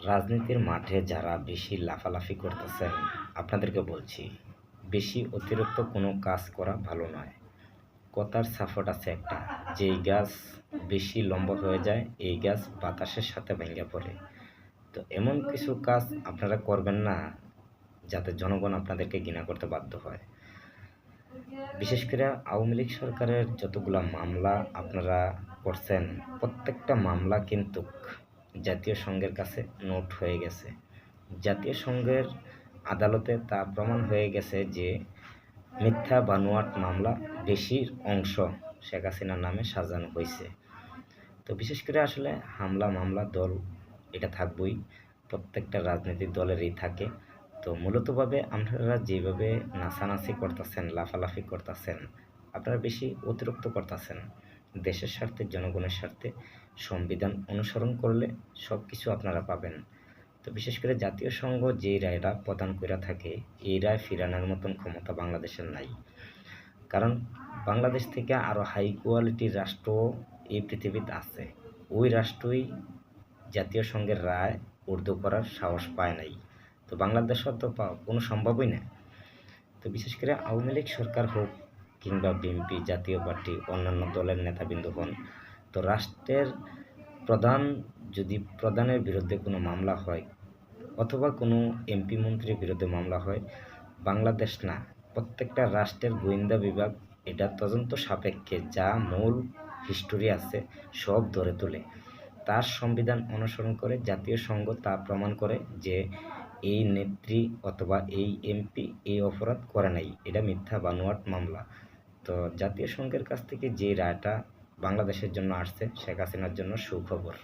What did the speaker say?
রাজনীতির মাঠে যারা বেশি লাফালাফি করতেছেন আপনাদেরকে বলছি, বেশি অতিরিক্ত কোনো কাজ করা ভালো নয়। কথার সাপোর্ট আছে একটা, যেই গাছ বেশি লম্বা হয়ে যায় এই গাছ বাতাসের সাথে ভেঙে পড়ে। তো এমন কিছু কাজ আপনারা করবেন না যাতে জনগণ আপনাদেরকে ঘৃণা করতে বাধ্য হয়। বিশেষ করে আওয়ামী লীগ সরকারের যতগুলা মামলা আপনারা করছেন, প্রত্যেকটা মামলা কিন্তু জাতীয় সংঘের কাছে নোট হয়ে গেছে। জাতীয় সংঘের আদালতে তা প্রমাণ হয়ে গেছে যে মিথ্যা বানোয়াট মামলা বেশির অংশ শেখ হাসিনার নামে সাজানো হয়েছে। তো বিশেষ করে আসলে হামলা মামলা দল এটা থাকবই, প্রত্যেকটা রাজনৈতিক দলেরই থাকে। তো মূলতভাবে আপনারা যেভাবে নাচানাচি করতেছেন, লাফালাফি করতেছেন, আপনারা বেশি অতিরিক্ত করতেছেন। দেশের স্বার্থে, জনগণের স্বার্থে সংবিধান অনুসরণ করলে সব কিছু আপনারা পাবেন। তো বিশেষ করে জাতীয় সংঘ যে রায়টা প্রদান করে থাকে, এই রায় ফিরানোর মতন ক্ষমতা বাংলাদেশের নাই। কারণ বাংলাদেশ থেকে আরও হাই কোয়ালিটির রাষ্ট্র এই পৃথিবীতে আছে, ওই রাষ্ট্রই জাতীয় সংঘের রায় উর্দু করার সাহস পায় নাই। তো বাংলাদেশও তো কোনো সম্ভবই না। তো বিশেষ করে আওয়ামী লীগ সরকার হোক কিংবা বিএনপি, জাতীয় পার্টি, অন্যান্য দলের নেতাবৃন্দ হন, তো রাষ্ট্রের প্রধান যদি প্রধানের বিরুদ্ধে কোনো মামলা হয় অথবা কোনো এমপি মন্ত্রীর বিরুদ্ধে মামলা হয়, বাংলাদেশ না, প্রত্যেকটা রাষ্ট্রের গোয়েন্দা বিভাগ এটা তদন্ত সাপেক্ষে যা মূল হিস্টোরি আছে সব ধরে তোলে। তার সংবিধান অনুসরণ করে জাতীয় সংঘ তা প্রমাণ করে যে এই নেত্রী অথবা এই এমপি এই অপরাধ করে নাই, এটা মিথ্যা বানোয়াট মামলা। তো জাতীয় সংঘের কাছ থেকে যে রায়টা বাংলাদেশের জন্য আসছে, শেখ হাসিনার জন্য সুখবর।